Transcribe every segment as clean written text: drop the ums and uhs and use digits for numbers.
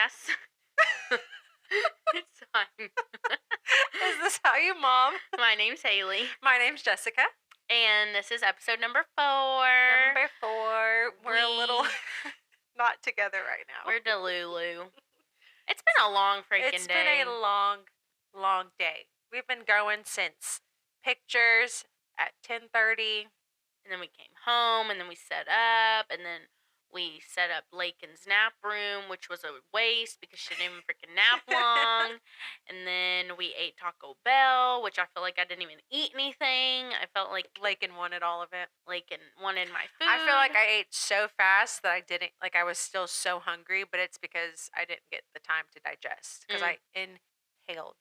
Yes. It's fine. Is this how you mom? My name's Haylee, My name's Jessica. and this is episode number 4. Number 4. We're a little not together right now. We're Delulu. It's been a long freaking It's day. been a long, long day. We've been going since pictures at 10:30. And then we came home, and then we set up, and then we set up Laken's nap room, which was a waste because she didn't even freaking nap long. And then we ate Taco Bell, which I feel like I didn't even eat anything. I felt like Laken wanted all of it. Laken wanted my food. I feel like I ate so fast that I was still so hungry, but it's because I didn't get the time to digest because I inhaled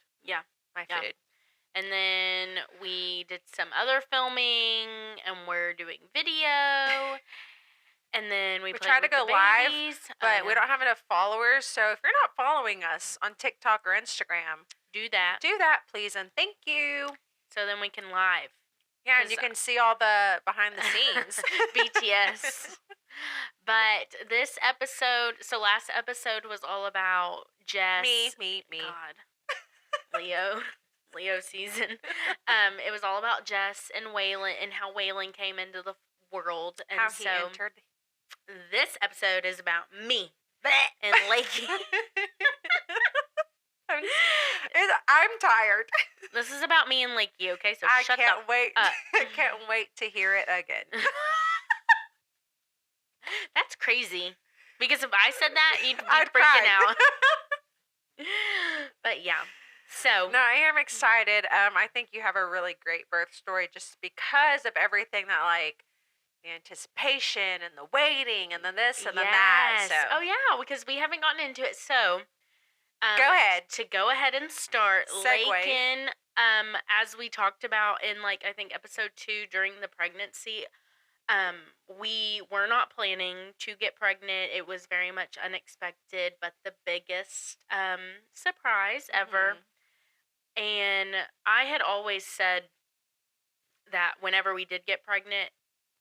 my food. And then we did some other filming, and we're doing video. And then we try to go live, but we don't have enough followers. So if you're not following us on TikTok or Instagram, do that. Do that, please, and thank you. So then we can live. Yeah, and you can see all the behind the scenes. BTS. But this episode, so last episode was all about Jess. Me. God. Leo season. It was all about Jess and Waylon and how Waylon came into the world. And how so he entered. This episode is about me and Laken. I'm tired. This is about me and Lakey, okay? So I shut can't up. wait. I can't wait to hear it again. That's crazy. Because if I said that, you'd be I'd freaking cry. out. But yeah. So no, I am excited. I think you have a really great birth story just because of everything that, like, the anticipation and the waiting and then this and then that. So. Oh yeah, because we haven't gotten into it. So go ahead. To go ahead and start, Segue. Laken, as we talked about in, like, I think episode 2 during the pregnancy, we were not planning to get pregnant. It was very much unexpected, but the biggest surprise ever. And I had always said that whenever we did get pregnant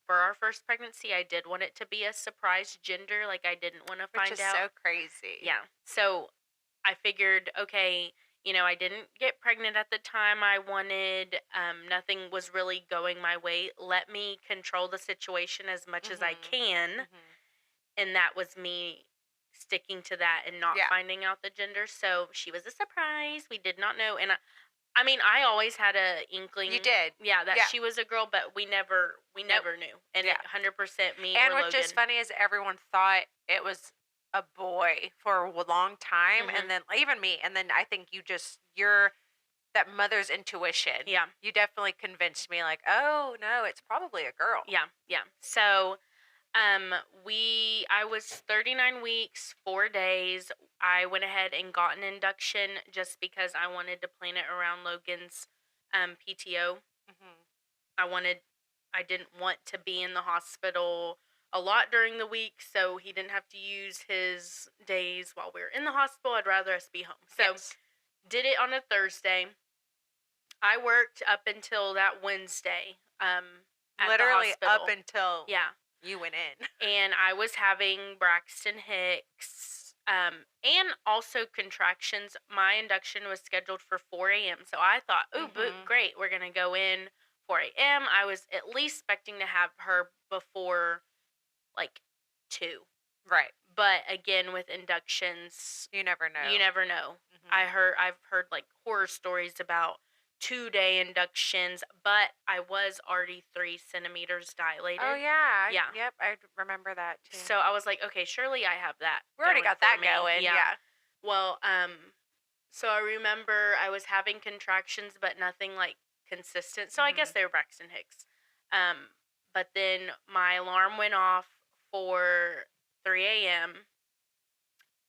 for our first pregnancy, I did want it to be a surprise gender. Like, I didn't want to find out. Which is so crazy. Yeah. So I figured, okay, I didn't get pregnant at the time I wanted. Nothing was really going my way. Let me control the situation as much as I can. And that was me sticking to that and not finding out the gender. So she was a surprise. We did not know. And I mean, I always had a inkling. You did. Yeah, that she was a girl, but we never knew. And 100% me and or what's Logan. just funny is everyone thought it was a boy for a long time, and then even me, and then I think you're that mother's intuition. Yeah. You definitely convinced me, like, oh no, it's probably a girl. Yeah. So I was 39 weeks, 4 days. I went ahead and got an induction just because I wanted to plan it around Logan's PTO. I didn't want to be in the hospital a lot during the week, so he didn't have to use his days while we were in the hospital. I'd rather us be home. So did it on a Thursday. I worked up until that Wednesday. Literally at the hospital. up until you went in. And I was having Braxton Hicks and also contractions. My induction was scheduled for 4 a.m. So I thought, great, we're going to go in 4 a.m. I was at least expecting to have her before, like, 2. Right. But again, with inductions, you never know. I've heard like horror stories about 2-day inductions, but I was already 3 centimeters dilated. Oh, yeah. Yep, I remember that, too. So I was like, okay, surely I have that. We already got that going, yeah. Well, so I remember I was having contractions, but nothing, like, consistent. So I guess they were Braxton Hicks. But then my alarm went off for 3 a.m.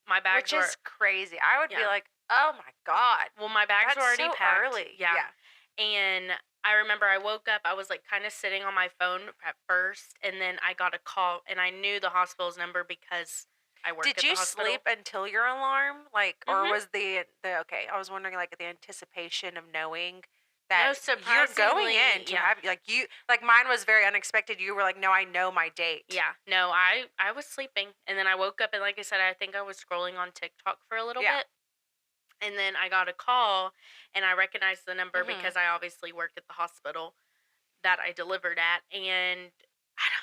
My bags Which is crazy. I would be like, oh my God. Well, my bags were already so packed. Early. Yeah. And I remember I woke up, I was like kind of sitting on my phone at first, and then I got a call, and I knew the hospital's number because I worked at the hospital. Did you sleep until your alarm? Like, or was the okay, I was wondering, like, the anticipation of knowing that No, you're going surprisingly, in to have like mine was very unexpected. You were like, "No, I know my date." yeah. No, I was sleeping, and then I woke up, and like I said, I think I was scrolling on TikTok for a little Yeah. bit, and then I got a call, and I recognized the number Mhm. because I obviously worked at the hospital that I delivered at, and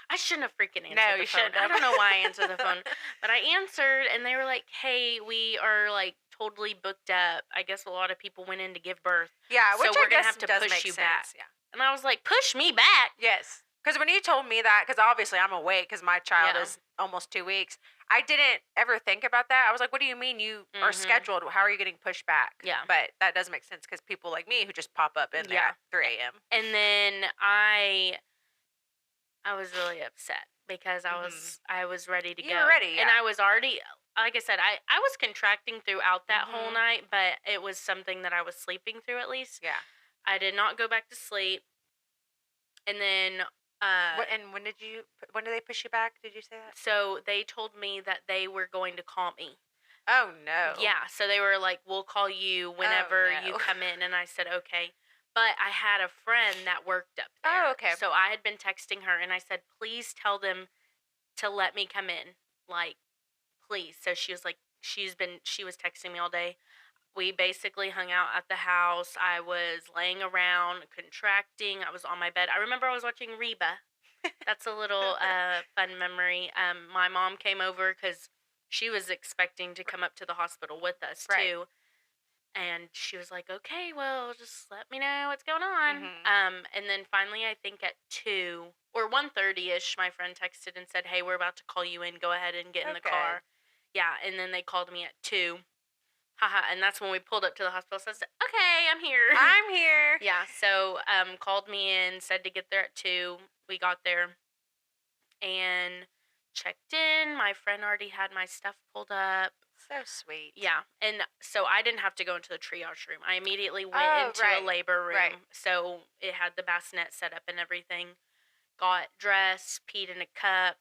I shouldn't have freaking No, answered the you phone. shouldn't I have. don't know why I answered the phone, but I answered, and they were like, "Hey, we are like totally booked up. I guess a lot of people went in to give birth, Yeah, so which I we're gonna guess have to does push make you back." sense. Yeah. And I was like, "Push me back?" Yes. Because when you told me that, because obviously I'm awake because my child Yeah. is almost 2 weeks, I didn't ever think about that. I was like, what do you mean you are Mhm. scheduled? How are you getting pushed back? Yeah. But that does make sense because people like me who just pop up in there Yeah. at 3 a.m. And then I was really upset because Hmm. I was ready to You were go. ready, And yeah. I was already, like I said, I was contracting throughout that whole Hmm. night, but it was something that I was sleeping through at least. Yeah. I did not go back to sleep. And then uh What and when did they push you back? Did you say that? so they told me that they were going to call me. Oh no. Yeah, so they were like, "We'll call you Oh whenever you no. come in." And I said, "Okay." But I had a friend that worked up Oh, there. okay. So I had been texting her and I said, "Please tell them to let me come in. Like, please." So she was like, she was texting me all day. We basically hung out at the house. I was laying around, contracting. I was on my bed. I remember I was watching Reba. That's a little fun memory. My mom came over because she was expecting to come up to the hospital with us Right. too. And she was like, "Okay, well, just let me know what's going on." Hmm. And then finally, I think at 2 or 1:30 ish, my friend texted and said, "Hey, we're about to call you in. Go ahead and get in Oh, the good. car." Yeah, and then they called me at 2. Haha, and that's when we pulled up to the hospital. So I said, "Okay, I'm here." I'm here. Yeah, so called me in, said to get there at 2. We got there and checked in. My friend already had my stuff pulled up. So sweet. Yeah, and so I didn't have to go into the triage room. I immediately went Oh, into a right. labor Right. room. So it had the bassinet set up and everything. Got dressed, peed in a cup,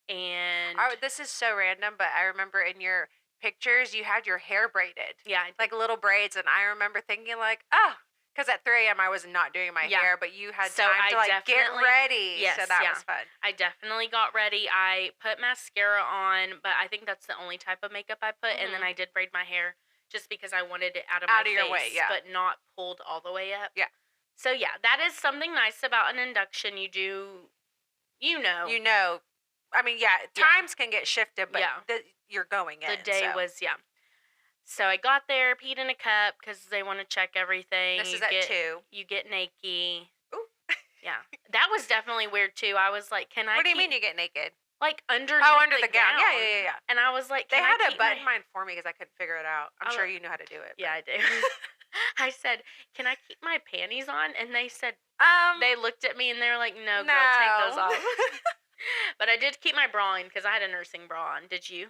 and Oh, this is so random, but I remember in your pictures you had your hair braided, yeah, I like did. little braids, and I remember thinking like, oh, because at 3 a.m. I was not doing my Yeah. hair, but you had So time I to like get definitely, ready, so yes, that yeah. was fun. I definitely got ready. I put mascara on, but I think that's the only type of makeup I put. And then Hmm. I did braid my hair just because I wanted it out of my Out of your way, face, yeah, but not pulled all the way up. yeah. So yeah, that is something nice about an induction. You know, You know, I mean, yeah, yeah, times can get shifted, but yeah. you're going The in, day so was, yeah. So I got there, peed in a cup because they want to check everything. this is at 2. You get naked. Ooh. Yeah, that was definitely weird too. I was like, "Can I What do you keep mean you get naked? like Oh, underneath under the the gown. Yeah, yeah, gown?" yeah, yeah. And I was like, They "Can I had a keep my?" button mine for me because I couldn't figure it out. I'm I sure wa- you knew how to do it, yeah, but I do. I said, "Can I keep my panties on?" And they said, um, they looked at me and they were like, "No, girl, take those no. off." But I did keep my bra on because I had a nursing bra on. Did you?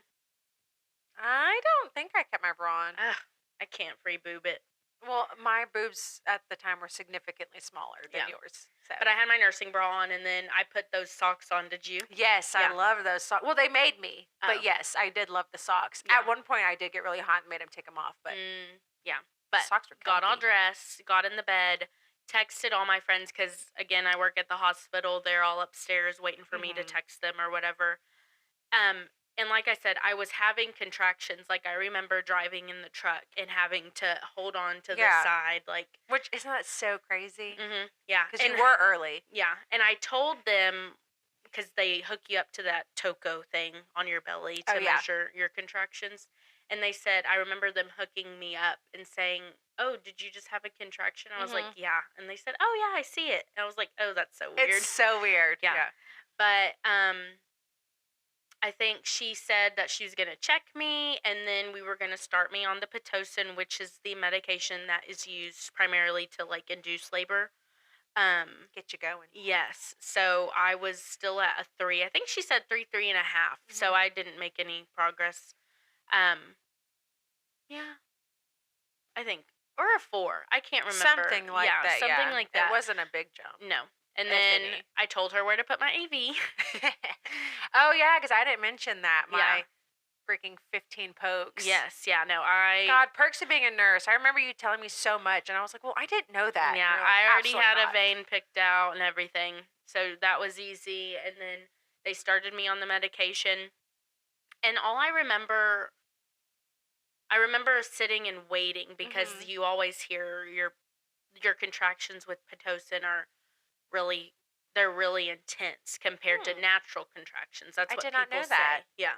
I don't think I kept my bra on. Ugh, I can't free boob it. Well, my boobs at the time were significantly smaller than Yeah. yours. So. But I had my nursing bra on, and then I put those socks on. Did you? Yes, I Yeah. love those socks. Well, they made me, Oh. but yes, I did love the socks. Yeah. At one point, I did get really hot and made him take them off, but Yeah. the But socks were got all comfy. dressed, got in the bed, texted all my friends because, again, I work at the hospital. They're all upstairs waiting for me to Mhm. text them or whatever. And like I said, I was having contractions. Like, I remember driving in the truck and having to hold on to the Yeah. side. Like, Which isn't that so crazy? yeah. Because you were early. Yeah. And I told them, because they hook you up to that Toco thing on your belly Oh, to yeah. measure your contractions. And they said, I remember them hooking me up and saying, "Oh, did you just have a contraction?" I was like, Mhm. "Yeah." And they said, "Oh, yeah, I see it." And I was like, "Oh, that's so weird." It's so weird. Yeah. Yeah. But I think she said that she was going to check me and then we were going to start me on the Pitocin, which is the medication that is used primarily to like induce labor. Get you going. Yes. So I was still at a 3. I think she said 3, 3.5. So Mhm. I didn't make any progress. Um, yeah, I think, or a 4. I can't remember. Something like yeah, that. something Yeah. like that. It wasn't a big jump. No. And if then any. I told her where to put my AV. Oh yeah, because I didn't mention that. Yeah. freaking 15 pokes. Yes, yeah, no, God, perks of being a nurse. I remember you telling me so much, and I was like, well, I didn't know that. yeah, Like, I already absolutely had not. a vein picked out and everything, so that was easy. And then they started me on the medication, and all I remember sitting and waiting because you always hear your contractions with pitocin are really they're really intense compared to natural contractions. That's I what did not people know say. that. Yeah.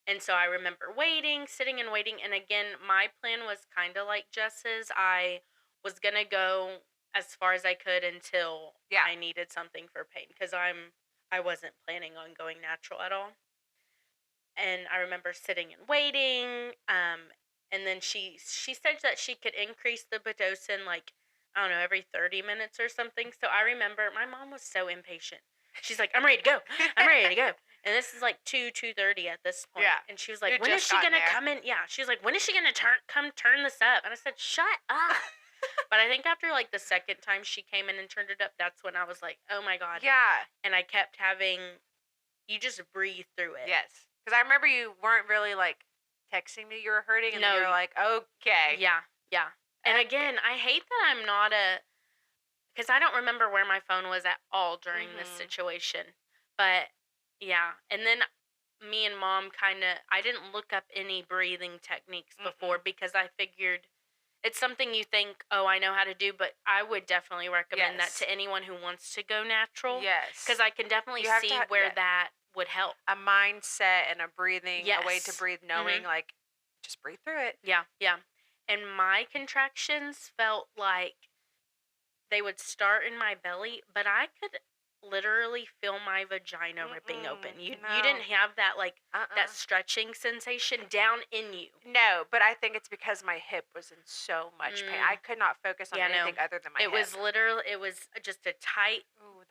And so I remember waiting, sitting and waiting. And again, my plan was kind of like Jess's. I was going to go as far as I could until I needed something for pain because I wasn't planning on going natural at all. And I remember sitting and waiting. And then she said that she could increase the pitocin like I don't know every 30 minutes or something. So I remember my mom was so impatient. She's like, "I'm ready to go. I'm ready to go." And this is like 2:30 at this point. Yeah. And she was like, You'd "When is just she gotten gonna there. come in?" Yeah. She was like, "When is she gonna turn this up?" And I said, "Shut up." But I think after like the second time she came in and turned it up, that's when I was like, "Oh my God." Yeah. And I kept having you just breathe through it. Yes. Because I remember you weren't really like texting me you were hurting, and then you were like, okay. Yeah, yeah. And again, I hate that I'm not because I don't remember where my phone was at all during this situation. But yeah, and then me and mom I didn't look up any breathing techniques before because I figured it's something you think, oh, I know how to do, but I would definitely recommend that to anyone who wants to go natural. Yes. Because I can definitely see where that would help. A mindset and a breathing, a way to breathe, knowing like, just breathe through it. Yeah, yeah. And my contractions felt like they would start in my belly, but I could literally feel my vagina ripping open. You didn't have that like that stretching sensation down in you. No, but I think it's because my hip was in so much pain. I could not focus on anything other than my hip. It was just a tight,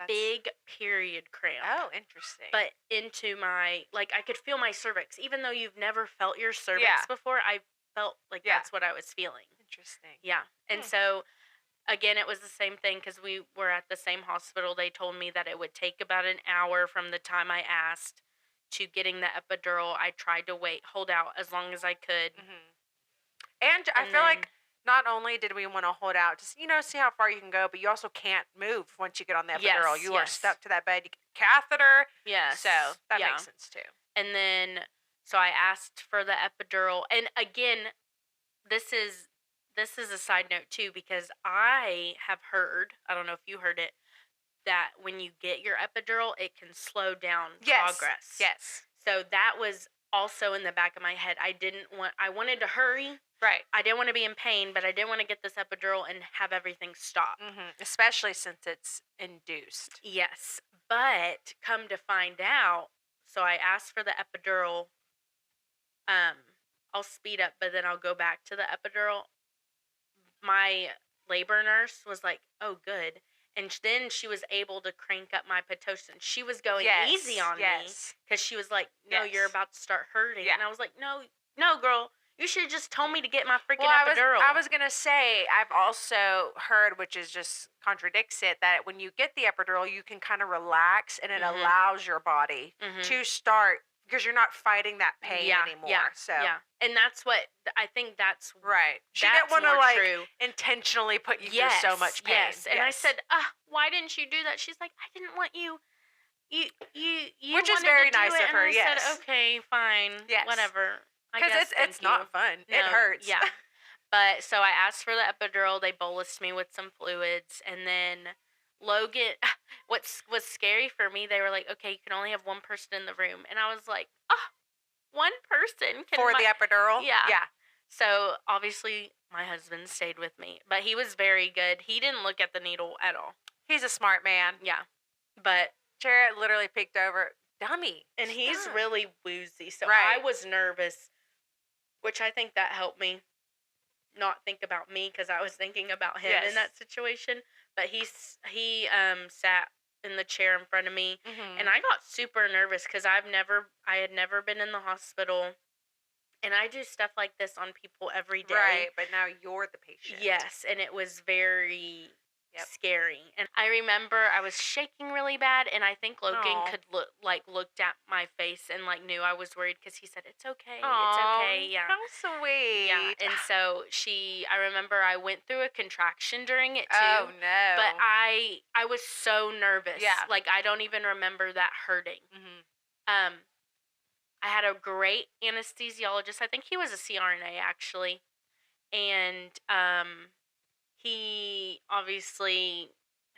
big period cramp. Oh, interesting. But into my, like, I could feel my cervix. Even though you've never felt your cervix before, I felt like that's what I was feeling. Interesting. Yeah. And so again, it was the same thing because we were at the same hospital. They told me that it would take about an hour from the time I asked to getting the epidural. I tried to hold out as long as I could. And I feel like not only did we want to hold out to see how far you can go, but you also can't move once you get on the epidural. You are stuck to that bed. You get a catheter. Yes. So that makes sense too. And then, so I asked for the epidural. And again, this is a side note too, because I have heard, I don't know if you heard it, that when you get your epidural, it can slow down progress. Yes. So that was also in the back of my head. I wanted to hurry. Right. I didn't want to be in pain, but I didn't want to get this epidural and have everything stop. Especially since it's induced. Yes. But come to find out, so I asked for the epidural. I'll speed up, but then I'll go back to the epidural. My labor nurse was like, "Oh, good." And then she was able to crank up my Pitocin. She was going easy on me because she was like, "No, you're about to start hurting." And I was like, no, girl. You should have just told me to get my freaking epidural. I was going to say, I've also heard, which is just contradicts it, that when you get the epidural, you can kind of relax and it allows your body to start, because you're not fighting that pain anymore. Yeah. And that's what, I think that's right. She didn't want to intentionally put you through so much pain. Yes. And I said, why didn't you do that? She's like, I didn't want you which is very nice of her. And I said, okay, fine. Yes. Whatever. Because it's not fun. No, it hurts. Yeah. But so I asked for the epidural. They bolused me with some fluids. And then Logan, what was scary for me, they were like, okay, you can only have one person in the room. And I was like, one person can. For the epidural? Yeah. Yeah. So obviously my husband stayed with me. But he was very good. He didn't look at the needle at all. He's a smart man. Yeah. But Jared literally peeked over. Dummy. And he's really woozy. So I was nervous, which I think that helped me not think about me because I was thinking about him in that situation. But he sat in the chair in front of me, and I got super nervous because I had never been in the hospital, and I do stuff like this on people every day. Right, but now you're the patient. Yes, and it was very Yep. scary. And I remember I was shaking really bad, and I think Logan Aw. could looked at my face and like knew I was worried because he said it's okay, it's Aw, okay, yeah. how sweet. Yeah, and so I remember I went through a contraction during it Oh, too, no. but I was so nervous. Yeah. Like, I don't even remember that hurting. Mhm. Um, I had a great anesthesiologist. I think he was a CRNA actually, and he obviously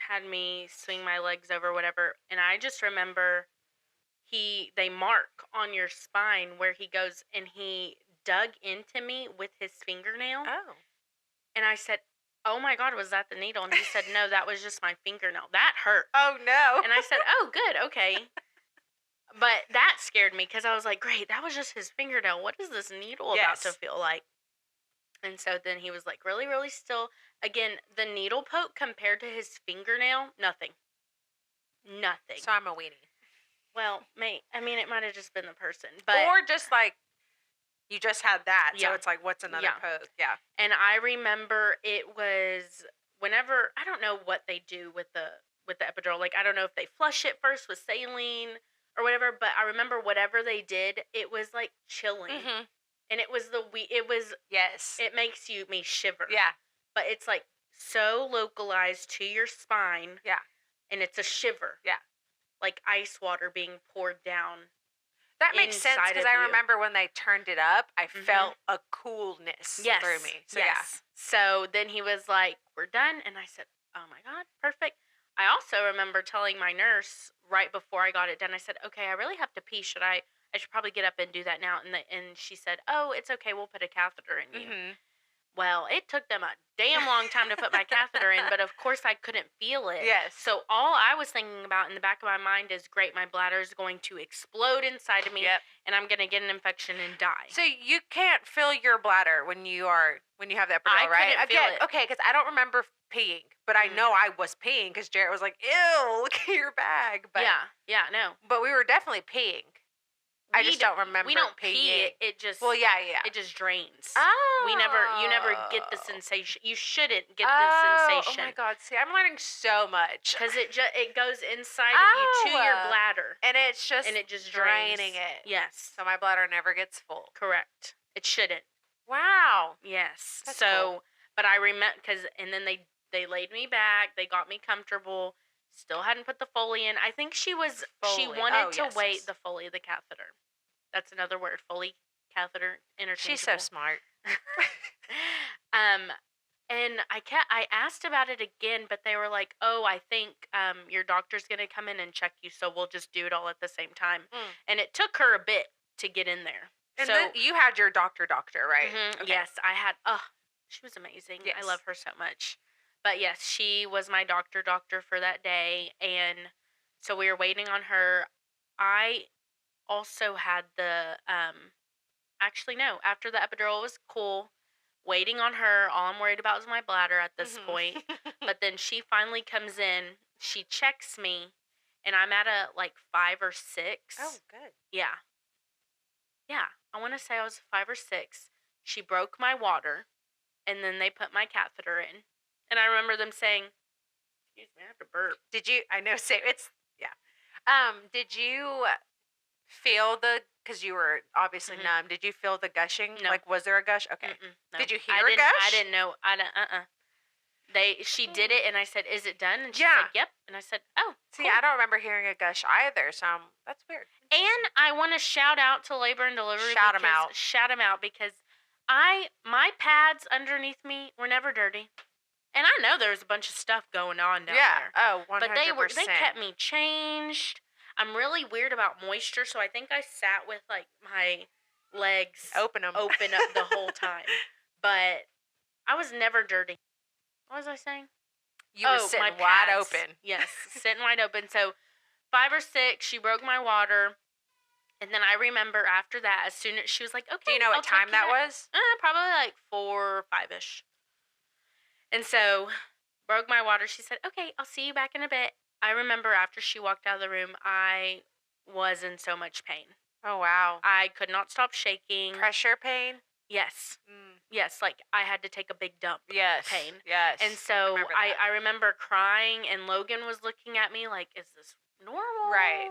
had me swing my legs over whatever, and I just remember they mark on your spine where he goes, and he dug into me with his fingernail. Oh. And I said, "Oh my God, was that the needle?" And he said, "No, that was just my fingernail. That hurt." Oh, no. And I said, "Oh, good, okay." But that scared me because I was like, "Great, that was just his fingernail. What is this needle about to Yes. feel like?" And so then he was like, really, really still. Again, the needle poke compared to his fingernail, nothing. Nothing. So I'm a weenie. Well, I mean, it might have just been the person, but Or just like, you just had that, so Yeah. it's like, what's another Yeah. poke? Yeah. and I remember it was whenever, I don't know what they do with the epidural. Like, I don't know if they flush it first with saline or whatever, but I remember whatever they did, it was like chilling. Mm-hmm. And it was Yes. it makes me shiver. Yeah. But it's like so localized to your spine. Yeah. And it's a shiver. Yeah. Like ice water being poured down. That makes sense inside because of I you. remember when they turned it up, I Mhm. felt a coolness Yes. through me. So yes. So then he was like, "We're done." And I said, "Oh my God, perfect." I also remember telling my nurse right before I got it done, I said, "Okay, I really have to pee. I should probably get up and do that now." And she said, "Oh, it's okay. We'll put a catheter in you." Mm-hmm. Well, it took them a damn long time to put my catheter in, but of course I couldn't feel it. Yes. So all I was thinking about in the back of my mind is, great, my bladder is going to explode inside of me, Yep. and I'm going to get an infection and die. So you can't feel your bladder when you have the epidural, I right? couldn't feel it. Okay, because I don't remember peeing, but I know I was peeing because Jarrett was like, "Ew, look at your bag." But yeah, no. But we were definitely peeing. I just don't remember. We don't peeing. pee it. It just yeah. It just drains. Oh. You never get the sensation. You shouldn't get the Oh sensation. my God! See, I'm learning so much. Because it goes inside of you to your bladder, and it just drains. draining it. Yes. So my bladder never gets full. Correct. It shouldn't. Wow. Yes. That's so, cool. But I remember, and then they laid me back. They got me comfortable. Still hadn't put the Foley in. I think she wanted to wait the Foley, the catheter. That's another word, Foley, catheter, interchangeable. She's so smart. And I asked about it again, but they were like, "Oh, I think your doctor's gonna come in and check you, so we'll just do it all at the same time." And it took her a bit to get in there. And so then you had your doctor, right? Mm-hmm, Okay. yes, I had. She was amazing. Yes. I love her so much. But yes, she was my doctor for that day, and so we were waiting on her. I also had the actually no, after the epidural was cool, waiting on her, all I'm worried about is my bladder at this point. But then she finally comes in, she checks me, and I'm at a 5 or 6. Oh, good. Yeah, I want to say I was 5 or 6. She broke my water, and then they put my catheter in, and I remember them saying, "Excuse me, I have to burp." Did you? I know. Say it's yeah. Did you feel because you were obviously numb? Did you feel the gushing? No. Was there a gush? Okay. No. Did you hear a gush? I didn't know. She did it, and I said, "Is it done?" And she said, "Yep." And I said, "Oh, see, cool." I don't remember hearing a gush either, so that's weird. And I want to shout out to labor and delivery. Shout them out. Shout them out because my pads underneath me were never dirty, and I know there was a bunch of stuff going on down there. Oh, 100%. But they kept me changed. I'm really weird about moisture, so I think I sat with my legs open up the whole time. But I was never dirty. What was I saying? You were sitting wide open. Yes, sitting wide open. So 5 or 6, she broke my water. And then I remember after that, as soon as she was like, "Okay." Do you know what time that was? Probably 4 or 5-ish. And so, broke my water. She said, "Okay, I'll see you back in a bit." I remember after she walked out of the room, I was in so much pain. Oh, wow. I could not stop shaking. Pressure pain? Yes. Yes, like I had to take a big dump Yes. pain. Yes. And so remember that. I remember crying, and Logan was looking at me like, is this normal? Right.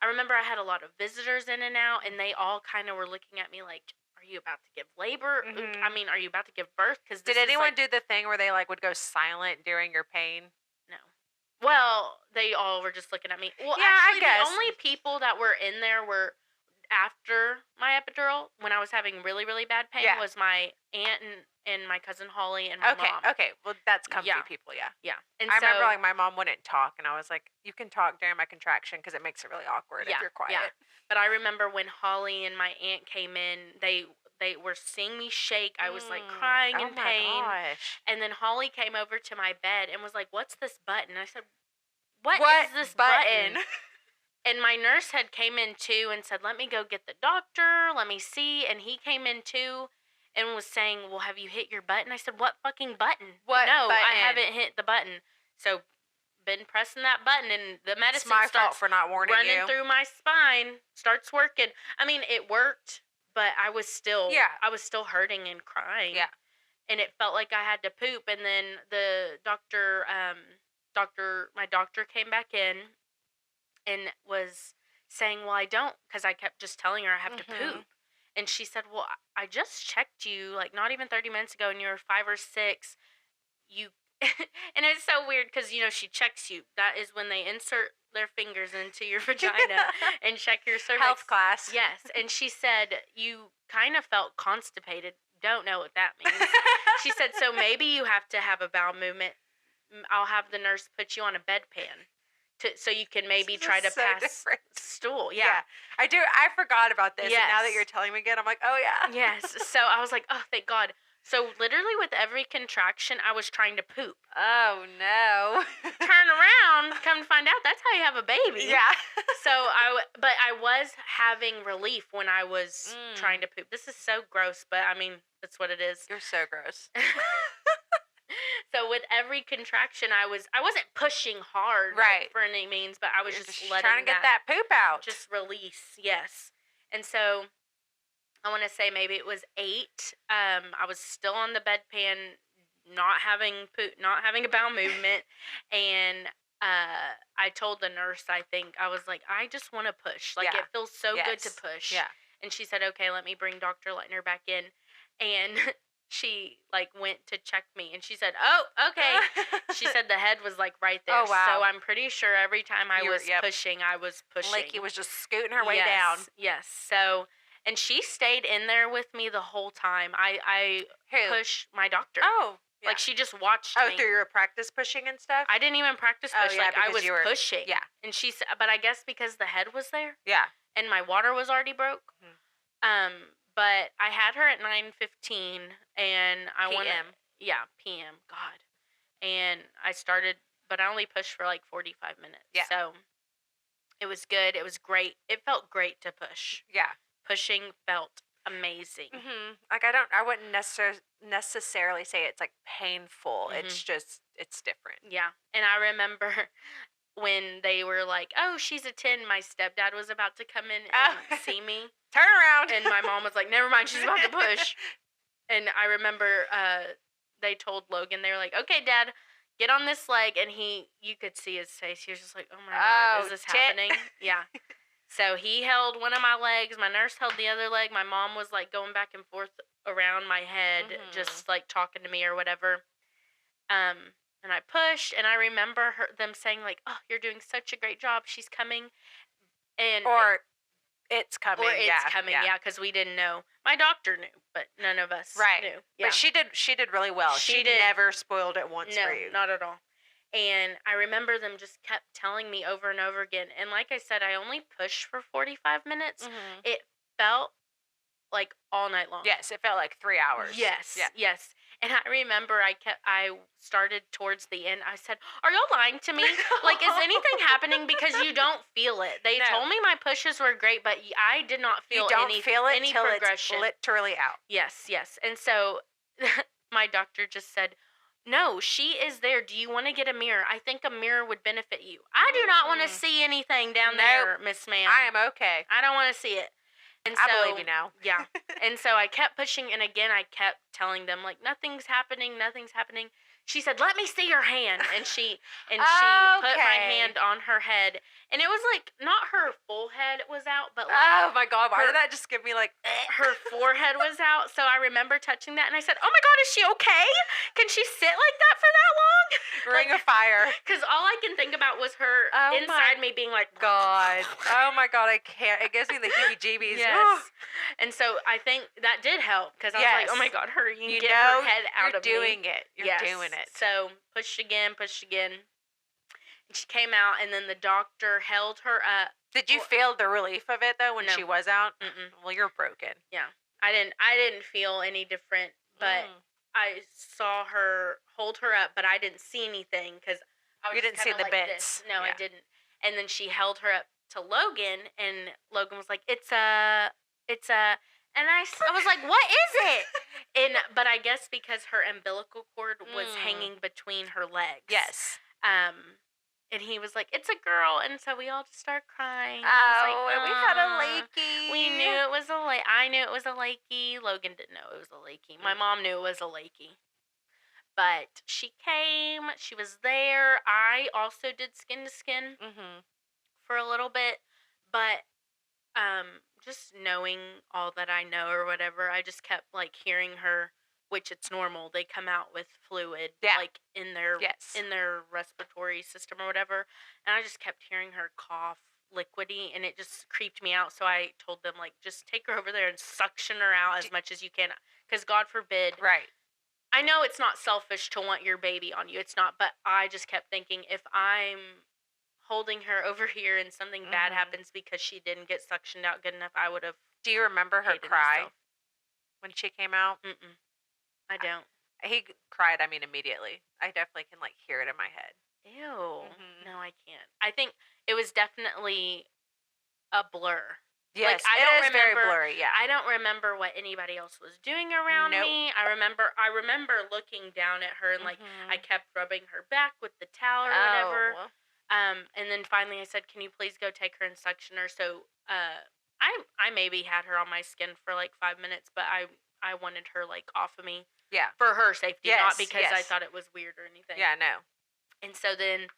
I remember I had a lot of visitors in and out, and they all kind of were looking at me like, are you about to give labor? I mean, are you about to give birth? Because Did anyone do the thing where they like would go silent during your pain? No. Well, they all were just looking at me. Well, Yeah, I actually, guess. the only people that were in there were after my epidural, when I was having really, really bad pain, Yeah. was my aunt and my cousin Holly and my mom. Okay. Well, that's comfy Yeah. people, yeah. Yeah. And I so, remember like my mom wouldn't talk, and I was like, "You can talk during my contraction because it makes it really awkward if you're quiet." Yeah. But I remember when Holly and my aunt came in, they were seeing me shake. I was like crying in pain. Oh my gosh. And then Holly came over to my bed and was like, "What's this button?" I said, What is this button? And my nurse had came in too and said, let me go get the doctor. Let me see. And he came in too and was saying, well, have you hit your button? I said, what fucking button? What No, button? I haven't hit the button. So been pressing that button, and the medicine It's my starts fault for not warning running you. through my spine, starts working. I mean, it worked, but I was still hurting and crying. Yeah. And it felt like I had to poop. And then the my doctor came back in and was saying, well, I don't, because I kept just telling her I have to poop. And she said, well, I just checked you like not even 30 minutes ago, and you were 5 or 6. You and it's so weird because, you know, she checks you. That is when they insert their fingers into your vagina and check your cervix. Health class. Yes. And she said, you kind of felt constipated. Don't know what that means. She said, so maybe you have to have a bowel movement. I'll have the nurse put you on a bedpan so you can maybe try to pass stool. Yeah. I do. I forgot about this. Yes. And now that you're telling me again, I'm like, oh, yeah. Yes. So I was like, oh, thank God. So literally with every contraction, I was trying to poop. Oh, no. Turn around, come to find out, that's how you have a baby. Yeah. But I was having relief when I was trying to poop. This is so gross, but I mean, that's what it is. You're so gross. So with every contraction, I wasn't pushing hard, right, for any means, but I was just letting trying to get that poop out. Just release, yes. And so I want to say maybe it was 8. I was still on the bedpan, not having a bowel movement, and I told the nurse, I think, I was like, I just want to push. Like, it feels so good to push. Yeah. And she said, okay, let me bring Dr. Leitner back in. And she, like, went to check me, and she said, oh, okay. She said the head was, like, right there. Oh, wow. So I'm pretty sure every time I was pushing, I was pushing. Lakey was just scooting her way down. Yes. So, and she stayed in there with me the whole time. I pushed my doctor. Oh. Yeah. Like, she just watched me. Oh, through your practice pushing and stuff? I didn't even practice push. Oh, yeah, like, I was pushing. Yeah. And she said, but I guess because the head was there. Yeah. And my water was already broke. But I had her at 9:15, and I wanted, PM. God. And I started, but I only pushed for like 45 minutes. Yeah. So it was good. It was great. It felt great to push. Yeah. Pushing felt amazing. Like, I wouldn't necessarily say it's like painful. It's just, it's different. Yeah. And I remember when they were like, oh, she's a 10, my stepdad was about to come in and see me. Turn around. And my mom was like, never mind, she's about to push. And I remember they told Logan, they were like, okay, Dad, get on this leg. And you could see his face. He was just like, oh my God, is this happening? Yeah. So he held one of my legs. My nurse held the other leg. My mom was like going back and forth around my head, just like talking to me or whatever. And I pushed, and I remember them saying like, oh, you're doing such a great job. She's coming. It's coming. Yeah, because we didn't know. My doctor knew, but none of us knew. Yeah. But she did really well. She never spoiled it once for you. No, not at all. And I remember them just kept telling me over and over again. And like I said, I only pushed for 45 minutes. It felt like all night long. Yes, it felt like 3 hours. Yes, yes. And I remember I started towards the end. I said, are y'all lying to me? Like, is anything happening? Because you don't feel it. They told me my pushes were great, but I did not feel any progression. It's literally out. Yes. And so my doctor just said, no, she is there. Do you want to get a mirror? I think a mirror would benefit you. I do not want to see anything down there, Miss Ma'am. I am okay. I don't want to see it. And I so, believe you now. yeah. And so I kept pushing, and again, I kept telling them, like, nothing's happening, nothing's happening. She said, let me see your hand. And she put my Okay. hand on her head, and it was like, not her full head was out, but like, Oh my God, why her- did that just give me like, her forehead was out. So I remember touching that, and I said, oh my God, is she okay? Can she sit like that for that long? ring of fire? Because all I can think about was her Oh inside my me being like, God. Oh my God, I can't. It gives me the heebie-jeebies. yes. And so I think that did help, because I was like, oh my God, hurry, you get her head out of me. You're doing it. You're doing it. So pushed again. And she came out, and then the doctor held her up. Did you feel the relief of it though when No. she was out? Mm-mm. Well, you're broken. Yeah. I didn't feel any different, but I saw her hold her up, but I didn't see anything, because I was You didn't see the like bits. This. No, Yeah. I didn't. And then she held her up to Logan, and Logan was like, it's a, and I was like, what is it? But I guess because her umbilical cord was hanging between her legs. Yes. And he was like, it's a girl. And so we all just started crying. Oh, and we had a "Aw." Lakey. We knew it was a Lakey. I knew it was a Lakey. Logan didn't know it was a Lakey. My mom knew it was a Lakey. But she came. She was there. I also did skin to skin for a little bit. But just knowing all that I know or whatever, I just kept like hearing her, which it's normal. They come out with fluid like in their respiratory system or whatever. And I just kept hearing her cough liquidy, and it just creeped me out. So I told them, like, just take her over there and suction her out as much as you can, because God forbid. Right. I know it's not selfish to want your baby on you. It's not, but I just kept thinking, if I'm holding her over here and something bad happens because she didn't get suctioned out good enough, I would have. Do you remember her cry myself. when she came out? I don't. He cried, immediately. I definitely can, like, hear it in my head. Ew. No, I can't. I think it was definitely a blur. Yes, like, I don't it is remember, very blurry, yeah. I don't remember what anybody else was doing around me. I remember looking down at her, and, like, I kept rubbing her back with the towel or whatever. And then finally I said, can you please go take her and suction her? So I maybe had her on my skin for, like, 5 minutes, but I wanted her, like, off of me. Yeah. For her safety, not because I yes. thought it was weird or anything. Yeah, no. And so then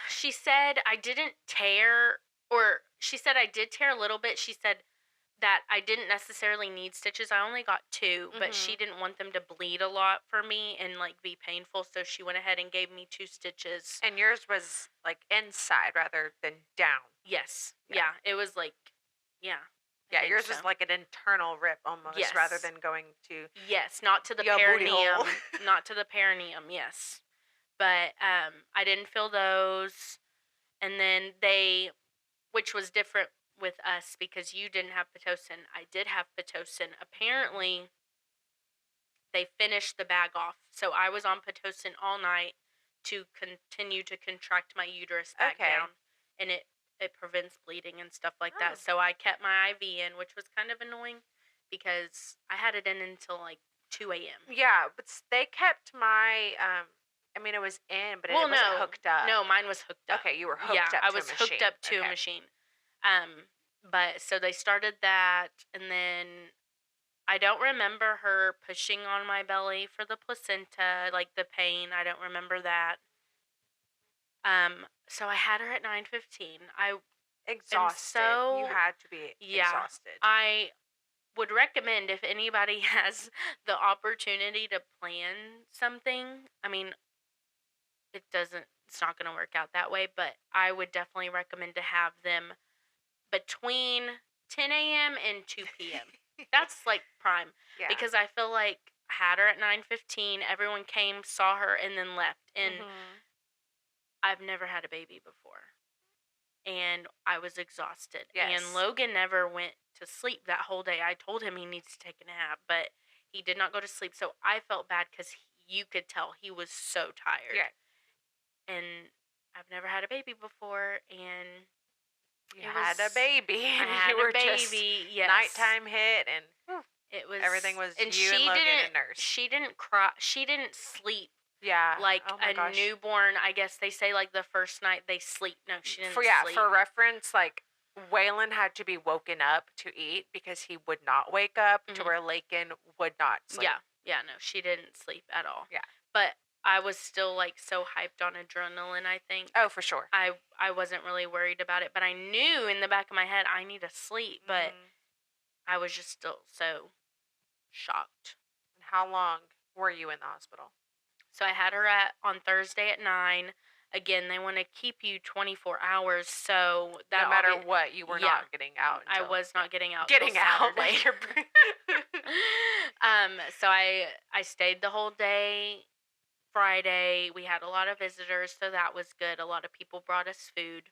she said I didn't tear, or she said I did tear a little bit. She said that I didn't necessarily need stitches. I only got 2, but she didn't want them to bleed a lot for me and, like, be painful, so she went ahead and gave me 2 stitches. And yours was, like, inside rather than down. Yes. Yeah. It was like, yeah. Yeah, yours was like an internal rip almost, rather than going to not to the perineum, not to the perineum. Yes, but I didn't feel those, and then which was different with us because you didn't have pitocin. I did have pitocin. Apparently, they finished the bag off, so I was on pitocin all night to continue to contract my uterus back down, and it prevents bleeding and stuff like that. So I kept my IV in, which was kind of annoying because I had it in until like 2 a.m. Yeah, but they kept my, it was in, but it wasn't hooked up. No, mine was hooked up. Okay, you were hooked up to a machine. I was hooked up to a machine. But so they started that, and then I don't remember her pushing on my belly for the placenta, like the pain. I don't remember that. So I had her at 9:15. I exhausted. You had to be exhausted. I would recommend, if anybody has the opportunity to plan something. I mean, it's not going to work out that way, but I would definitely recommend to have them between 10 a.m. and 2 p.m. That's like prime. Yeah. Because I feel like I had her at 9:15. Everyone came, saw her, and then left. And I've never had a baby before. And I was exhausted. Yes. And Logan never went to sleep that whole day. I told him he needs to take a nap, but he did not go to sleep. So I felt bad because you could tell he was so tired. Yeah. And I've never had a baby before, and you had a baby. I had a baby. Yes. Nighttime hit, and it was everything was and you and Logan and nurse. She didn't cry. She didn't sleep. Yeah, like newborn. I guess they say like the first night they sleep. No, she didn't. For reference, like Waylon had to be woken up to eat because he would not wake up, to Mhm. where Laken would not sleep. Yeah. Yeah, no, she didn't sleep at all. Yeah. But I was still, like, so hyped on adrenaline, I think. Oh, for sure. I wasn't really worried about it, but I knew in the back of my head I need to sleep, but I was just still so shocked. And how long were you in the hospital? So I had her on Thursday at 9. Again, they want to keep you 24 hours, so that No matter what, you were not getting out. I was not getting out. Getting till out. Saturday. Like So I stayed the whole day. Friday, we had a lot of visitors, so that was good. A lot of people brought us food.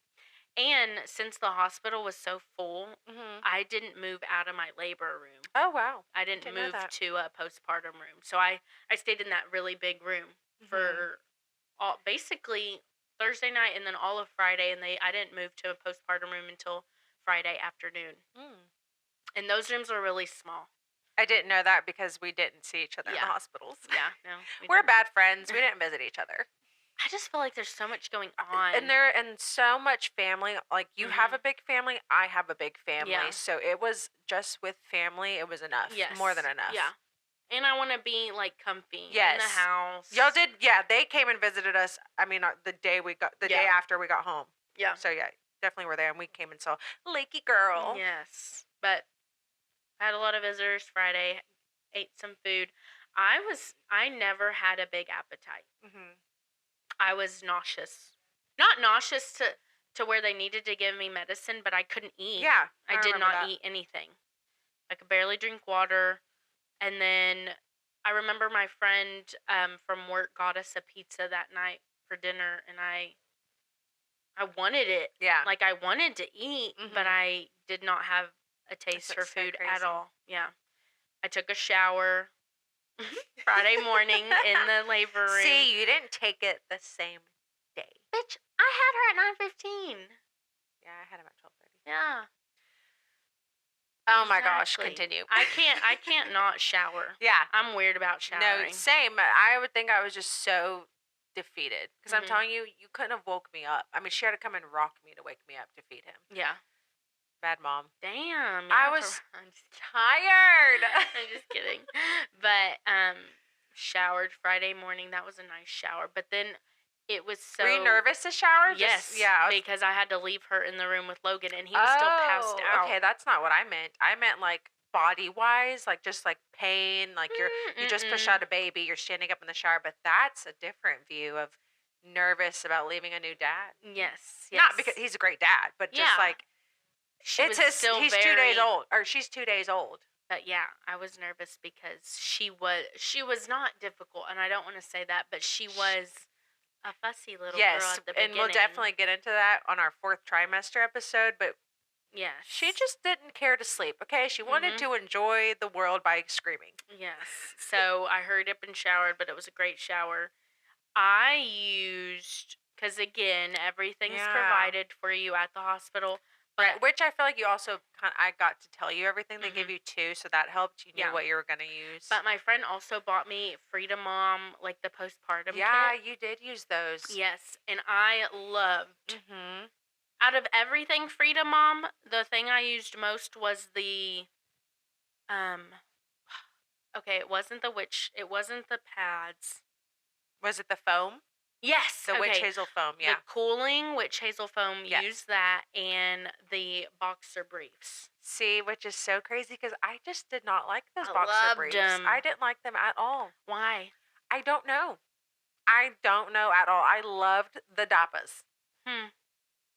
And since the hospital was so full, I didn't move out of my labor room. Oh, wow. I didn't move to a postpartum room. So I stayed in that really big room for basically Thursday night and then all of Friday, and I didn't move to a postpartum room until Friday afternoon. And those rooms were really small. I didn't know that because we didn't see each other in the hospitals. Yeah, no. We're bad friends. We didn't visit each other. I just feel like there's so much going on. And so much family. Like, you have a big family. I have a big family. Yeah. So it was just with family. It was enough. Yes. More than enough. Yeah. And I want to be, like, comfy in the house. Y'all did. Yeah, they came and visited us. I mean, the day after we got home. Yeah. So, yeah, definitely were there. And we came and saw Lakey Girl. Yes. But I had a lot of visitors Friday, ate some food. I never had a big appetite. I was nauseous. Not nauseous to where they needed to give me medicine, but I couldn't eat. Yeah. I did not eat anything. I could barely drink water. And then I remember my friend from work got us a pizza that night for dinner, and I wanted it. Yeah. Like, I wanted to eat, but I did not have a taste for food at all. Yeah. I took a shower Friday morning in the labor room. See, you didn't take it the same day. Bitch, I had her at 9:15. Yeah, I had him at 12:30. Yeah. Oh my gosh, continue. I can't not shower. Yeah. I'm weird about showering. No, same. I would think I was just so defeated. Because I'm telling you, you couldn't have woke me up. I mean, she had to come and rock me to wake me up to feed him. Yeah. Bad mom. Damn. I was tired. I'm just kidding. But showered Friday morning. That was a nice shower. But then it was so... Were you nervous to shower? Yes. Yeah. Because I had to leave her in the room with Logan, and he was still passed out. Okay, that's not what I meant. I meant, like, body-wise, like, just, like, pain. Like, you just pushed out a baby. You're standing up in the shower. But that's a different view of nervous about leaving a new dad. Yes. Not because he's a great dad, but just, like... He's 2 days old, or she's 2 days old. But yeah, I was nervous because she was not difficult, and I don't want to say that, but she was a fussy little girl at the beginning. And we'll definitely get into that on our 4th trimester episode, but yes. She just didn't care to sleep, okay? She wanted to enjoy the world by screaming. Yes. So I hurried up and showered, but it was a great shower. I used, because again, everything's provided for you at the hospital. Right, which I feel like you also I got to tell you everything. They gave you 2, so that helped. You knew what you were going to use. But my friend also bought me Freedom Mom, like the postpartum kit. You did use those. Yes, and I loved. Out of everything Freedom Mom, the thing I used most was the, okay, it wasn't the pads. Was it the foam? Yes. The witch hazel foam, yeah. The cooling witch hazel foam, used that, and the boxer briefs. See, which is so crazy because I just did not like those boxer briefs. I didn't like them at all. Why? I don't know. I don't know at all. I loved the Dappas.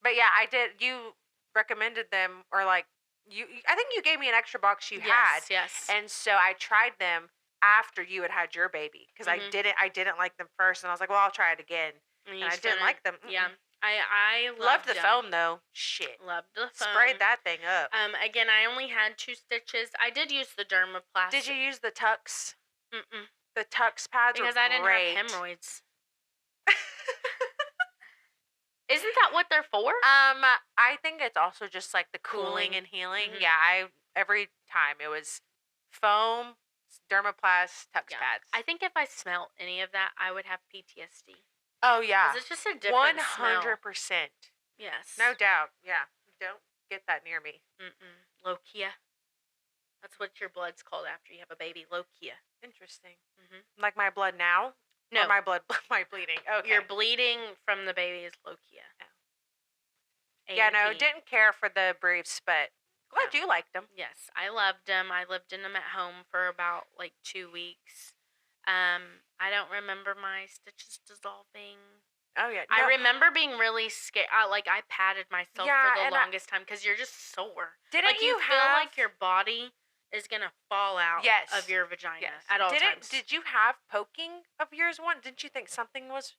But yeah, I did. You recommended them, or like, I think you gave me an extra box you had. Yes. And so I tried them after you had your baby, because I didn't like them first, and I was like, well, I'll try it again, and I didn't like them. Yeah, I loved the foam though. Shit, loved the foam. Sprayed that thing up. Again, I only had 2 stitches. I did use the dermaplastic. Did you use the Tux? The Tux pads because were I didn't great. have hemorrhoids. Isn't that what they're for? I think it's also just like the cooling and healing. Yeah, every time it was foam, dermaplast, Tux pads. I think if I smelled any of that, I would have PTSD. Oh yeah, it's just a different 100%. Yes, no doubt. Yeah, don't get that near me. Lokia. That's what your blood's called after you have a baby. Lokia. Interesting. Like my blood now? No. Or my blood, my bleeding. Okay. Your bleeding from the baby is Lokia. Oh. Yeah, no, didn't care for the briefs, but glad you liked them. Yes, I loved them. I lived in them at home for about like 2 weeks. I don't remember my stitches dissolving. Oh, yeah. No. I remember being really scared. I patted myself for the longest time because you're just sore. Didn't you feel like your body is going to fall out of your vagina at all times. Did you have poking of yours one? Didn't you think something was...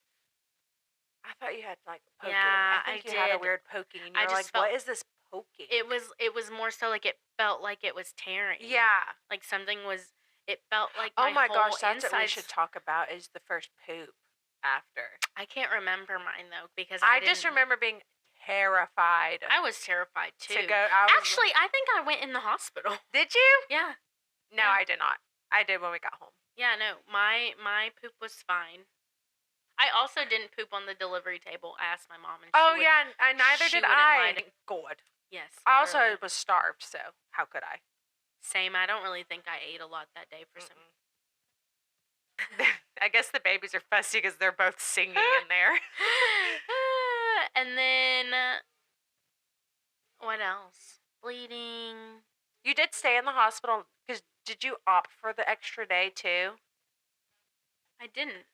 I thought you had, like, poking. Yeah, I think you had a weird poking, and you were like, what is this poking? It was more so like it felt like it was tearing. Yeah. Like something was... It felt like oh my whole gosh, that's what we should talk about is the first poop after. I can't remember mine, though, because I just remember being terrified. I was terrified, too. Actually, I think I went in the hospital. Did you? Yeah. No, I did not. I did when we got home. Yeah, no, my poop was fine. I also didn't poop on the delivery table. I asked my mom, and neither did I. Thank God. Yes. I also was starved, so how could I? Same. I don't really think I ate a lot that day for some. I guess the babies are fussy because they're both singing in there. And then, what else? Bleeding. You did stay in the hospital because did you opt for the extra day too? I didn't.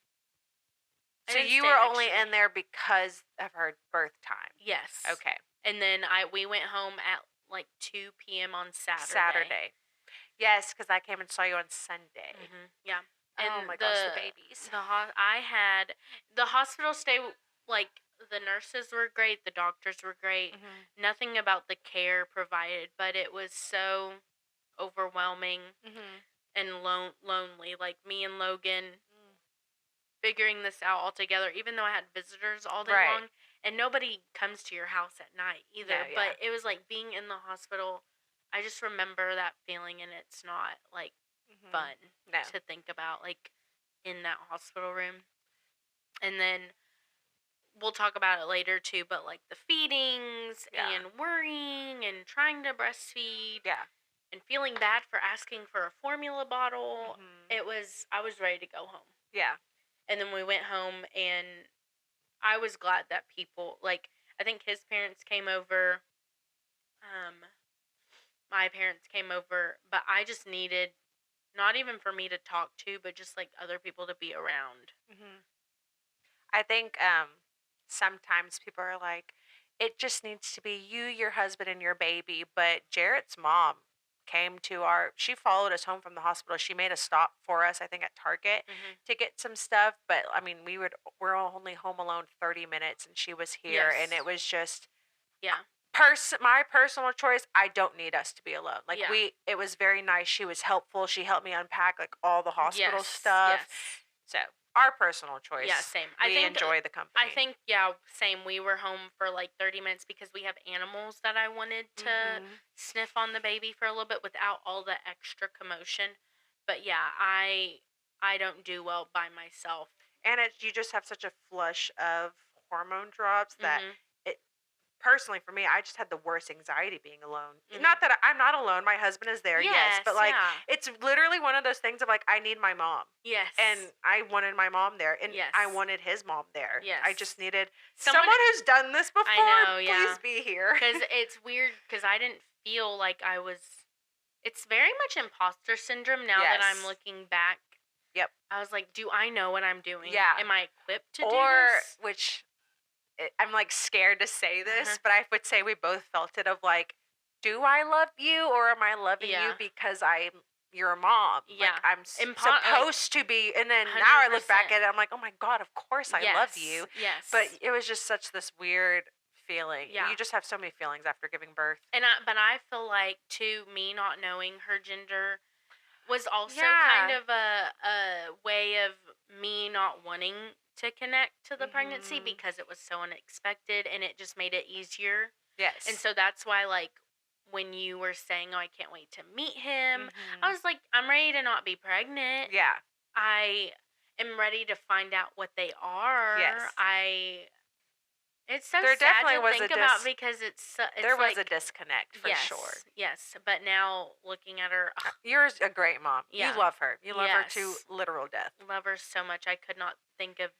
So you were only in there because of her birth time? Yes. Okay. And then we went home at like 2 p.m. on Saturday. Yes, because I came and saw you on Sunday. Yeah. And oh my gosh, the babies. The hospital stay, like, the nurses were great, the doctors were great. Nothing about the care provided, but it was so overwhelming and lonely. Like, me and Logan figuring this out all together, even though I had visitors all day long, and nobody comes to your house at night either. Yeah. But it was like being in the hospital. I just remember that feeling, and it's not like fun to think about, like, in that hospital room. And then we'll talk about it later too, but like the feedings and worrying and trying to breastfeed and feeling bad for asking for a formula bottle. I was ready to go home. Yeah. And then we went home, and I was glad that people, like, I think his parents came over, my parents came over, but I just needed, not even for me to talk to, but just like other people to be around. I think sometimes people are like, it just needs to be you, your husband, and your baby. But Jarrett's mom came to she followed us home from the hospital. She made a stop for us, I think, at Target to get some stuff. But I mean, we're only home alone 30 minutes, and she was here, and it was just my personal choice. I don't need us to be alone. Like it was very nice. She was helpful. She helped me unpack like all the hospital stuff. So our personal choice. Yeah, same. I think enjoy the company. I think same. We were home for like 30 minutes because we have animals that I wanted to sniff on the baby for a little bit without all the extra commotion. But yeah, I don't do well by myself. And you just have such a flush of hormone drops that personally, for me, I just had the worst anxiety being alone. Not that I'm not alone. My husband is there, yes. But, like, it's literally one of those things of, like, I need my mom. Yes. And I wanted my mom there. And I wanted his mom there. Yes. I just needed someone who's done this before. I know, please be here. Because it's weird because I didn't feel like I was... It's very much imposter syndrome now that I'm looking back. Yep. I was like, do I know what I'm doing? Yeah. Am I equipped to do this? Which... I'm, like, scared to say this, but I would say we both felt it of, like, do I love you or am I loving you because I'm your mom? Yeah. Like, I'm supposed to be. And then 100%. Now I look back at it, I'm like, oh, my God, of course I love you. Yes. But it was just such this weird feeling. Yeah. You just have so many feelings after giving birth. But I feel like, too, me not knowing her gender was also kind of a way of me not wanting to connect to the pregnancy because it was so unexpected and it just made it easier. Yes. And so that's why, like, when you were saying, oh, I can't wait to meet him, I was like, I'm ready to not be pregnant. Yeah. I am ready to find out what they are. Yes. It's so There sad definitely to was think a about because there it's was a like disconnect for sure. yes, yes. But now looking at her, ugh, You're a great mom. You yeah, love her. You love her to yes, literal death. love her so much. I could not think of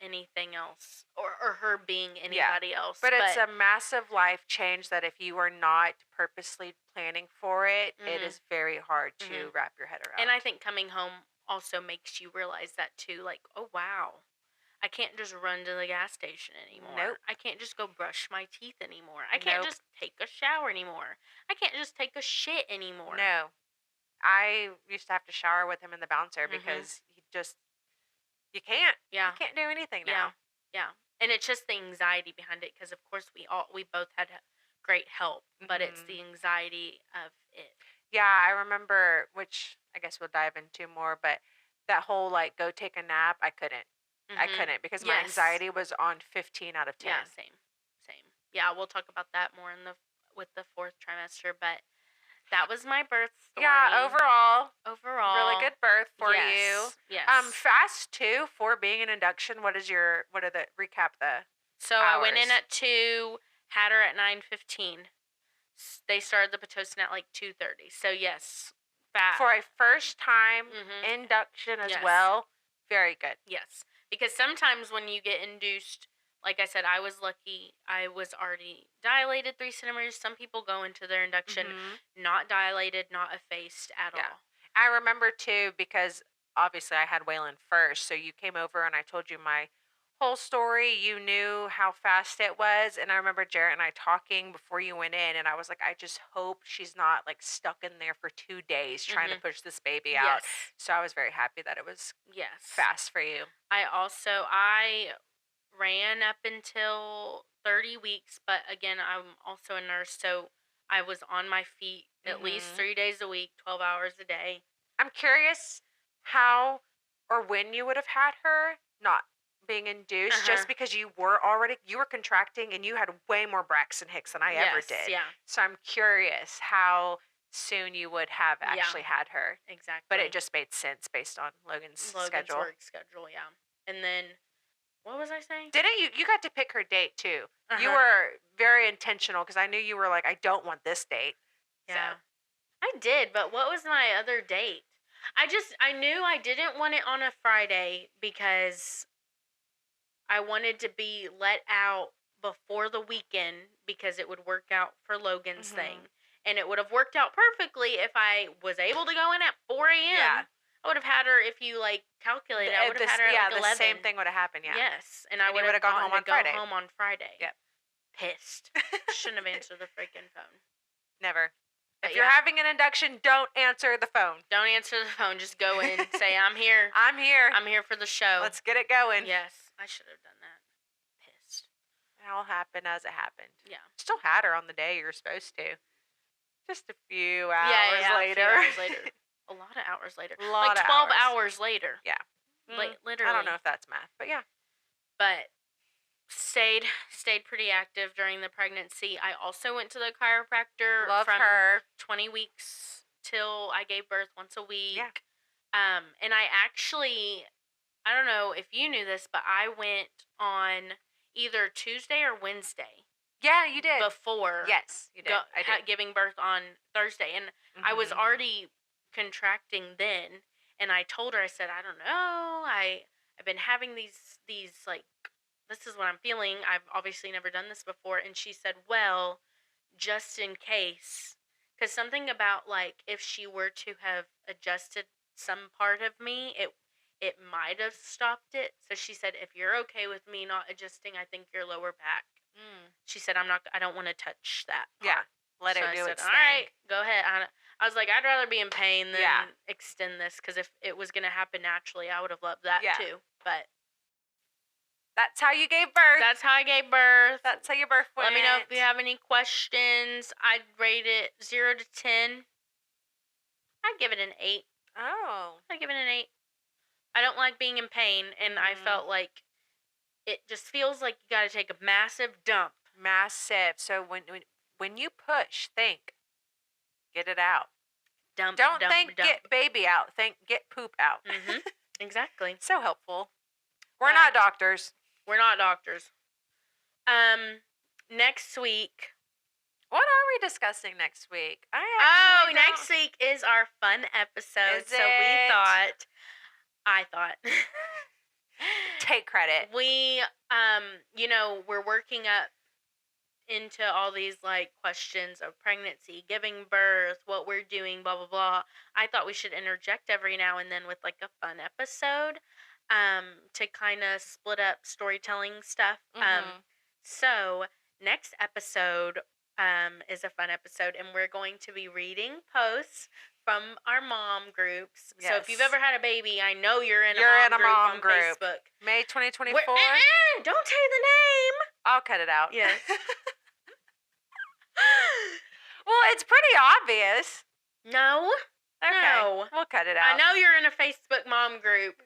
anything else or her being Yeah. anybody else. But it's But a massive life change that if you are not purposely planning for it, it mhm, is very hard to mhm. wrap your head And I around. think coming home also makes you realize that too. Like, oh wow, I can't just run to the gas station Nope. anymore. I can't just go brush my teeth anymore. I can't Nope. just take a shower anymore. I can't just take a shit anymore. No. I used to have to shower with him in the bouncer Mhm. because he just you can't. You Yeah. can't do anything Yeah. now. Yeah. And it's just the anxiety behind it because of course we both had great help, but it's the Mhm. anxiety of it. Yeah, I remember, which I guess we'll dive into more, but that whole like go take a nap, I couldn't. I Mhm. couldn't because my Yes. anxiety was on 15 out of Yeah, 10. same. Same. Yeah, we'll talk about that more in the with the fourth trimester, but that was my birth Yeah, story. overall, really Overall, good birth for you. yes. Yes. Fast too for being an induction. What are the recap the So I went in hours? at 2, had her at 9:15. They started the Pitocin at like 2:30. So yes, fat. For a first time Mhm. induction as Yes. well. Very good. Yes. Because sometimes when you get induced, like I said, I was lucky. I was already dilated 3 centimeters. Some people go into their induction Mhm. not dilated, not effaced at Yeah. all. I remember too because obviously I had Waylon first, so you came over and I told you my whole story. You knew how fast it was, and I remember Jarrett and I talking before you went in, and I was like, I just hope she's not like stuck in there for 2 days trying to Mhm. push this baby out. Yes. So I was very happy that it was Yes. fast for you. I ran up until 30 weeks, but again, I'm also a nurse, so I was on my feet at least Mhm. 3 days a week, 12 hours a day. I'm curious how or when you would have had her not being induced Uh-huh. just because you were contracting and you had way more Braxton Hicks than I ever Yes, did. yeah. So I'm curious how soon you would have Yeah, actually had her. But it exactly. just made sense based on Logan's Logan's schedule. work schedule, yeah. And then what was I saying? Didn't you got to pick her date too? You Uh-huh. were very intentional because I knew you were like, I don't want this date. So Yeah. I did, but what was my other date? I knew I didn't want it on a Friday because I wanted to be let out before the weekend because it would work out for Logan's thing. mhm. And it would have worked out perfectly if I was able to go in at 4 Yeah. a.m. I would have had her, if you like calculate it, I would have had her at like The 11. same thing would have happened, yeah. Yes. And I And would you would have have gone gotten home to on go Friday. home on Friday. Yep. Pissed. Shouldn't have answered the freaking phone. Never. But If you're yeah, having an induction, don't answer the phone. don't answer the phone. Just go in and say, I'm here. I'm here. I'm here for the show. Let's get it going. Yes. I should have done that. Pissed. It all happened as it happened. Yeah. Still had her on the day you were supposed to. Just a few Yeah, hours yeah, later. a few hours later. A lot of hours later. A lot Like of 12 hours. hours later. Yeah. Literally. I don't know if that's math, but yeah. But stayed pretty active during the pregnancy. I also went to the chiropractor Love from her. 20 weeks till I gave birth once a week. Yeah. And I don't know if you knew this, but I went on either Tuesday or Wednesday. Yeah, you did. Before Yes, you did. I did. giving birth on Thursday, and I was Mhm. already contracting then. And I told her, I said, I don't know, I've been having these like, this is what I'm feeling. I've obviously never done this before, and she said, well, just in case, because something about like if she were to have adjusted some part of me, it might have stopped it. So she said, if you're okay with me not adjusting, I think your lower back. She said, I don't want to touch that part. Yeah. Let So it I do said, its all thing. right, go ahead. I was like, I'd rather be in pain than Yeah. extend this, because if it was going to happen naturally, I would have loved that Yeah. too. But That's how you gave birth. that's how I gave birth. That's how your birth went. Let me know if you have any questions. I'd rate it 0 to 10. I'd give it an 8. Oh. I'd give it an 8. I don't like being in pain, and I felt like it just feels like you got to take a massive dump. Massive. So when you push, think, get it out. Dump. Don't dump, think dump. get baby out. Think get poop out. Exactly. So helpful. We're not doctors. We're not doctors. Next week. What are we discussing next week? Next week is our fun episode. Is so we it? I thought. Take credit. We, we're working up into all these like questions of pregnancy, giving birth, what we're doing, blah blah blah. I thought we should interject every now and then with like a fun episode, to kind of split up storytelling stuff. So next episode, is a fun episode, and we're going to be reading posts from our mom groups. Yes. So if you've ever had a baby, I know you're in a mom group on Facebook. May 2024. Don't tell you the name. I'll cut it out. Yes. Well, it's pretty obvious. No. Okay. No. We'll cut it out. I know you're in a Facebook mom group.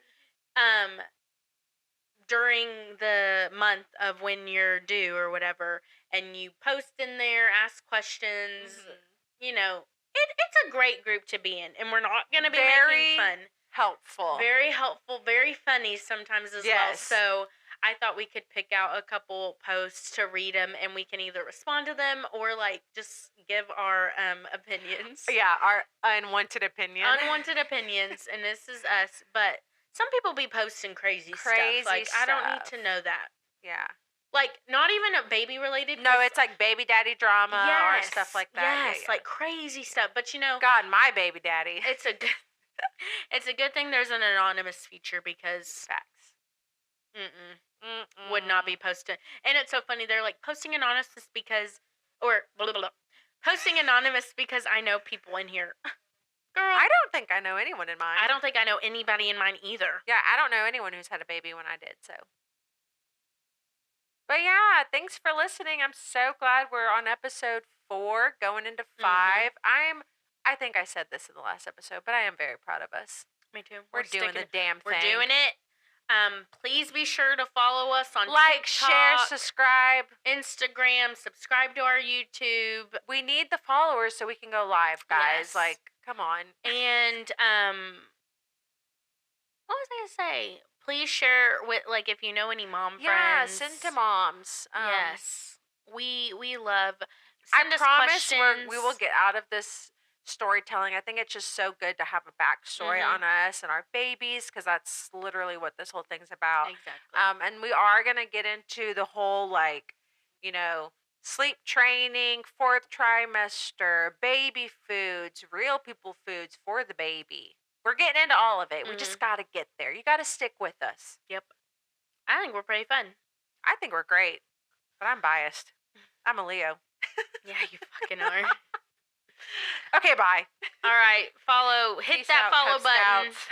During the month of when you're due or whatever, and you post in there, ask questions. It's a great group to be in, and we're not going to be making fun. Very helpful, very funny sometimes as well. So I thought we could pick out a couple posts to read them, and we can either respond to them or like just give our opinions. Yeah, our unwanted opinions. And this is us, but some people be posting crazy stuff. Like, I don't need to know that. Yeah. Like, not even a baby related. No, it's like baby daddy drama or stuff like that. Yes, like crazy stuff. But God, my baby daddy. It's a good thing there's an anonymous feature, because facts. Would not be posted. And it's so funny. They're like posting anonymous because I know people in here. Girl, I don't think I know anyone in mine. I don't think I know anybody in mine either. Yeah, I don't know anyone who's had a baby when I did, so. But yeah, thanks for listening. I'm so glad we're on episode 4, going into 5. I think I said this in the last episode, but I am very proud of us. Me too. We're doing the damn thing. We're doing it. Please be sure to follow us on TikTok, share, subscribe, Instagram, subscribe to our YouTube. We need the followers so we can go live, guys. Yes. Like, come on. And what was I gonna say? Please share with, like, if you know any mom friends. Yeah, send to moms. Yes, we love. I promise we will get out of this storytelling. I think it's just so good to have a backstory on us and our babies, because that's literally what this whole thing's about. Exactly. And we are going to get into the whole, like, sleep training, 4th trimester, baby foods, real people foods for the baby. We're getting into all of it. We just got to get there. You got to stick with us. Yep. I think we're pretty fun. I think we're great, but I'm biased. I'm a Leo. Yeah, you fucking are. Okay, bye. All right, hit that follow button. Scouts.